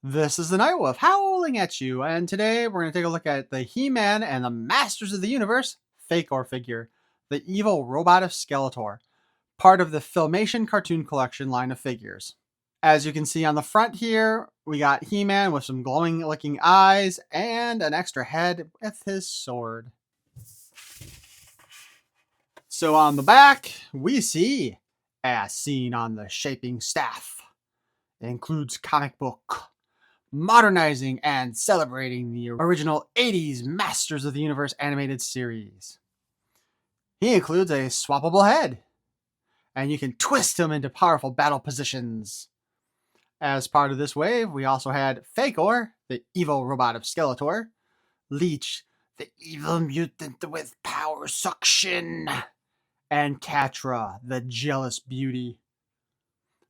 This is the Nightwolf howling at you, and today we're going to take a look at the He-Man and the Masters of the Universe Fake-Or figure, the evil robot of Skeletor, part of the Filmation Cartoon Collection line of figures. As you can see on the front here, we got He-Man with some glowing looking eyes and an extra head with his sword. So on the back, we see, as seen on the shaping staff, it includes comic book, modernizing and celebrating the original 80s Masters of the Universe animated series. He includes a swappable head, and you can twist him into powerful battle positions. As part of this wave, we also had Fake-Or, the evil robot of Skeletor, Leech, the evil mutant with power suction, and Catra, the jealous beauty.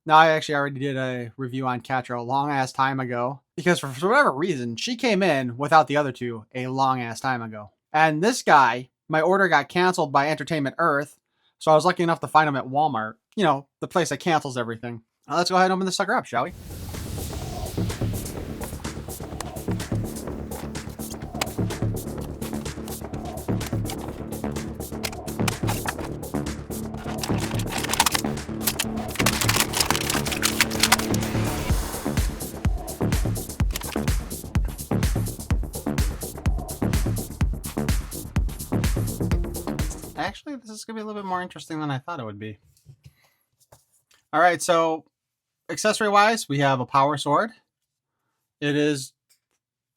Now, I actually already did a review on Catra a long-ass time ago, because for whatever reason, she came in without the other two a long-ass time ago. And this guy, my order got canceled by Entertainment Earth, so I was lucky enough to find him at Walmart. You know, the place that cancels everything. Now, let's go ahead and open this sucker up, shall we? Actually, this is going to be a little bit more interesting than I thought it would be. All right, so accessory-wise, we have a power sword. It is,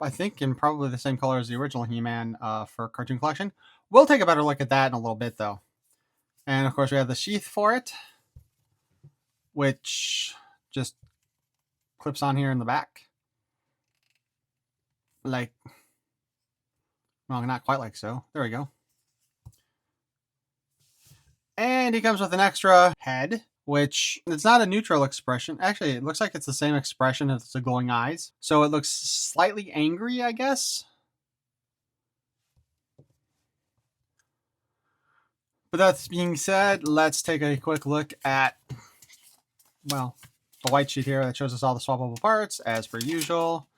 I think, in probably the same color as the original He-Man for Cartoon Collection. We'll take a better look at that in a little bit, though. And, of course, we have the sheath for it, which just clips on here in the back. Like, well, not quite like so. There we go. And he comes with an extra head, which it's not a neutral expression. Actually, it looks like it's the same expression as the glowing eyes. So it looks slightly angry, I guess. But that being said, let's take a quick look at, well, the white sheet here that shows us all the swappable parts. As per usual,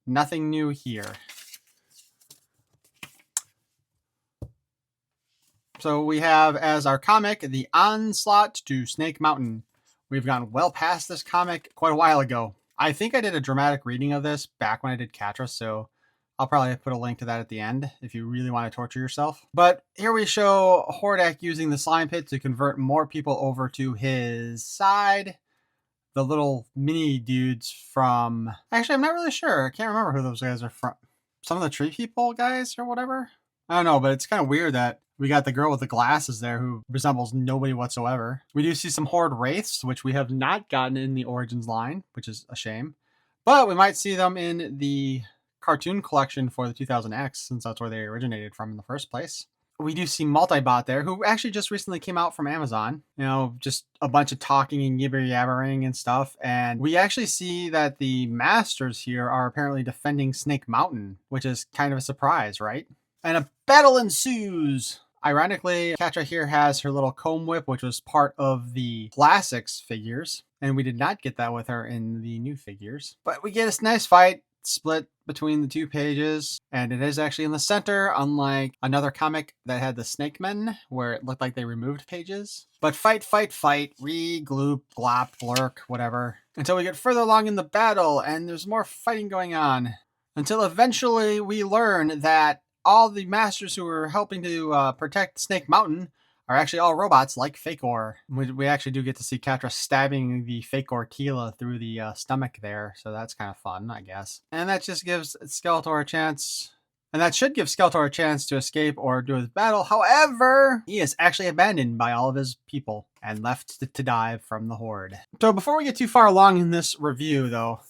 nothing new here. So we have as our comic, The Onslaught to Snake Mountain. We've gone well past this comic quite a while ago. I think I did a dramatic reading of this back when I did Catra, so I'll probably put a link to that at the end if you really want to torture yourself. But here we show Hordak using the slime pit to convert more people over to his side. The little mini dudes from... Actually, I'm not really sure. I can't remember who those guys are from. Some of the tree people guys or whatever? I don't know, but it's kind of weird that we got the girl with the glasses there who resembles nobody whatsoever. We do see some Horde Wraiths, which we have not gotten in the Origins line, which is a shame. But we might see them in the cartoon collection for the 2000X, since that's where they originated from in the first place. We do see Multibot there, who actually just recently came out from Amazon. You know, just a bunch of talking and yibber-yabbering and stuff. And we actually see that the Masters here are apparently defending Snake Mountain, which is kind of a surprise, right? And a battle ensues. Ironically, Catra here has her little comb whip, which was part of the classics figures. And we did not get that with her in the new figures. But we get this nice fight split between the two pages. And it is actually in the center, unlike another comic that had the Snake Men, where it looked like they removed pages. But fight, fight, fight, re-gloop, glop, blurk, whatever. Until we get further along in the battle, and there's more fighting going on. Until eventually we learn that all the masters who are helping to protect Snake Mountain are actually all robots like Fake-Or. We actually do get to see Catra stabbing the Fake-Or Tila through the stomach there, so that's kind of fun, I guess. And that just gives Skeletor a chance, and that should give Skeletor a chance to escape or do his battle. However, he is actually abandoned by all of his people and left to die from the Horde. So before we get too far along in this review, though,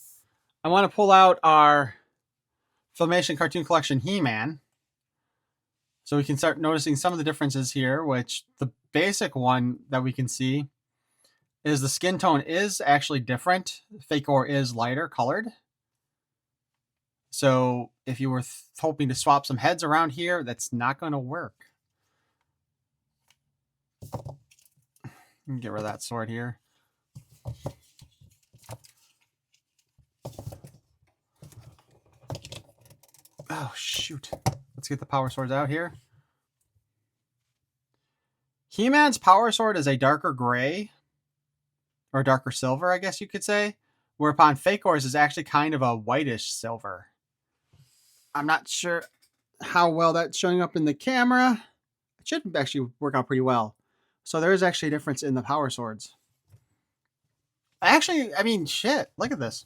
I want to pull out our Filmation Cartoon Collection He-Man. So we can start noticing some of the differences here, which the basic one that we can see is the skin tone is actually different. Fake-Or is lighter colored. So if you were hoping to swap some heads around here, that's not going to work. Get rid of that sword here. Oh, shoot. Let's get the power swords out here. He-Man's power sword is a darker gray, or darker silver, I guess you could say, whereupon Fakor's is actually kind of a whitish silver. I'm not sure how well that's showing up in the camera. It should actually work out pretty well. So there is actually a difference in the power swords. Actually, I mean, shit, look at this.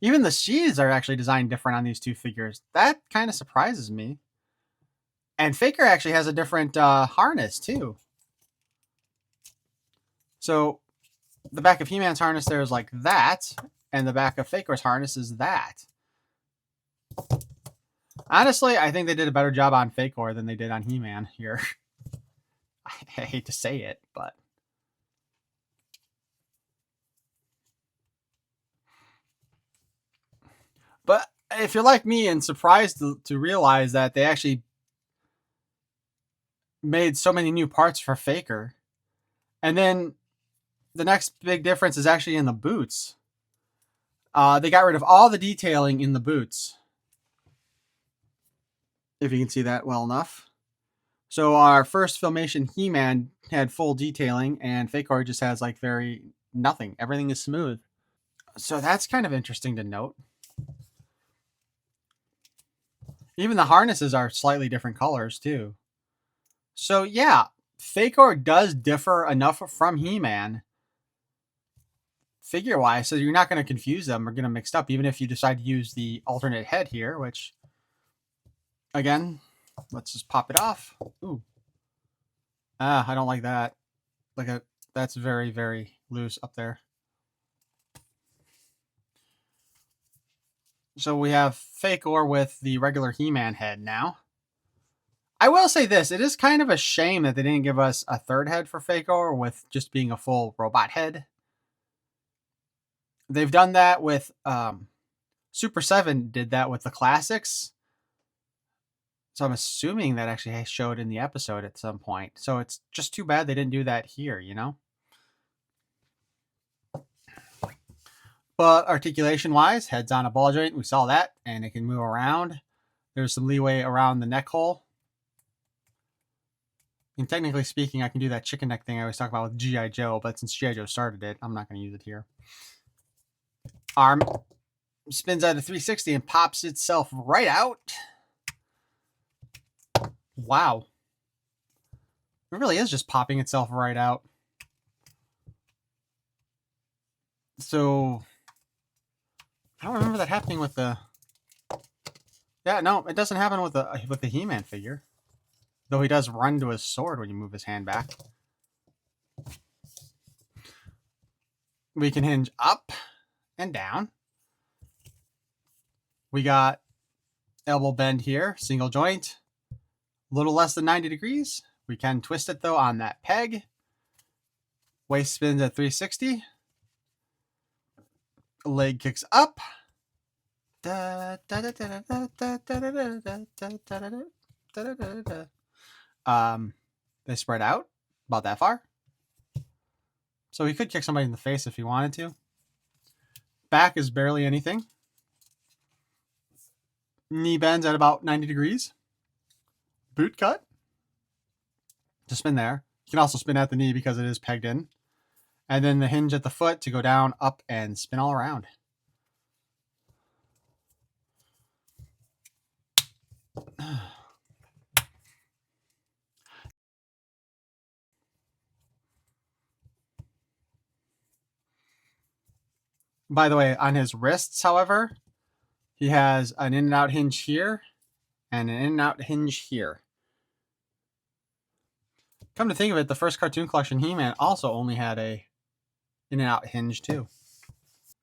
Even the sheaths are actually designed different on these two figures. That kind of surprises me. And Faker actually has a different harness, too. So the back of He-Man's harness there is like that, and the back of Faker's harness is that. Honestly, I think they did a better job on Faker than they did on He-Man here. I hate to say it, but... But if you're like me and surprised to realize that they actually made so many new parts for Faker, and then the next big difference is actually in the boots. They got rid of all the detailing in the boots. If you can see that well enough. So our first Filmation He-Man had full detailing, and Faker just has like very nothing. Everything is smooth. So that's kind of interesting to note. Even the harnesses are slightly different colors too. So yeah, Faker does differ enough from He-Man figure-wise, so you're not going to confuse them or get them mixed up, even if you decide to use the alternate head here, which, again, let's just pop it off. Ooh. I don't like that. That's very, very loose up there. So we have Faker with the regular He-Man head now. I will say this, it is kind of a shame that they didn't give us a third head for Faker with just being a full robot head. They've done that with Super 7 did that with the classics. So I'm assuming that actually showed in the episode at some point. So it's just too bad they didn't do that here, you know? But articulation-wise, head's on a ball joint. We saw that, and it can move around. There's some leeway around the neck hole. And technically speaking, I can do that chicken neck thing I always talk about with G.I. Joe, but since G.I. Joe started it, I'm not going to use it here. Arm spins out of 360 and pops itself right out. Wow. It really is just popping itself right out. So I don't remember that happening with the... Yeah, no, it doesn't happen with the He-Man figure. Though he does run to his sword when you move his hand back. We can hinge up and down. We got elbow bend here, single joint. A little less than 90 degrees. We can twist it, though, on that peg. Waist spins at 360. Leg kicks up. They spread out about that far. So he could kick somebody in the face if he wanted to. Back is barely anything. Knee bends at about 90 degrees. Boot cut. To spin there. You can also spin at the knee because it is pegged in. And then the hinge at the foot to go down, up, and spin all around. By the way, on his wrists, however, he has an in and out hinge here and an in and out hinge here. Come to think of it, the first Cartoon Collection He-Man also only had a in and out hinge too.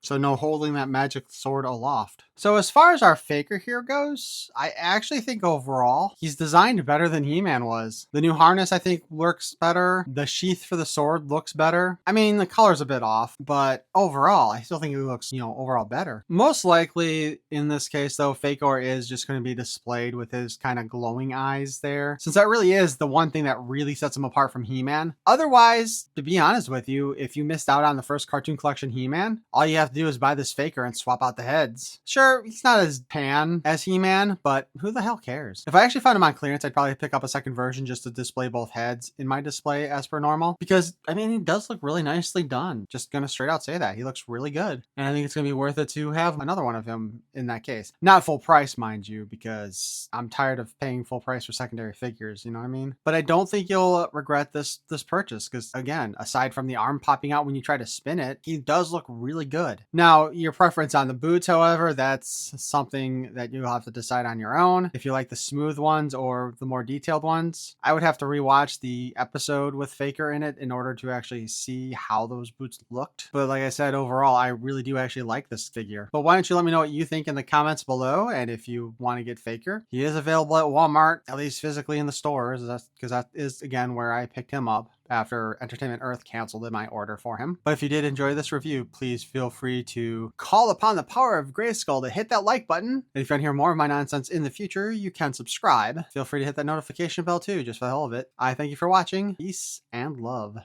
So no holding that magic sword aloft. So as far as our Faker here goes, I actually think overall he's designed better than He-Man was. The new harness I think works better. The sheath for the sword looks better. I mean, the color's a bit off, but overall I still think it looks, overall better. Most likely in this case though, Faker is just going to be displayed with his kind of glowing eyes there, since that really is the one thing that really sets him apart from He-Man. Otherwise, to be honest with you, if you missed out on the first Cartoon Collection He-Man, all you have to do is buy this faker and swap out the heads. Sure, he's not as pan as He-Man, but who the hell cares? If I actually found him on clearance, I'd probably pick up a second version just to display both heads in my display as per normal. Because, I mean, he does look really nicely done. Just gonna straight out say that. He looks really good. And I think it's gonna be worth it to have another one of him in that case. Not full price, mind you, because I'm tired of paying full price for secondary figures, you know what I mean? But I don't think you'll regret this purchase, because again, aside from the arm popping out when you try to spin it, he does look really good. Now, your preference on the boots, however, that's something that you'll have to decide on your own. If you like the smooth ones or the more detailed ones, I would have to rewatch the episode with Faker in it in order to actually see how those boots looked. But like I said, overall, I really do actually like this figure. But why don't you let me know what you think in the comments below, and if you want to get Faker. He is available at Walmart, at least physically in the stores, because that is, again, where I picked him up after Entertainment Earth canceled my order for him. But if you did enjoy this review, please feel free to call upon the power of Grayskull to hit that like button. And if you want to hear more of my nonsense in the future, you can subscribe. Feel free to hit that notification bell too, just for the hell of it. I thank you for watching. Peace and love.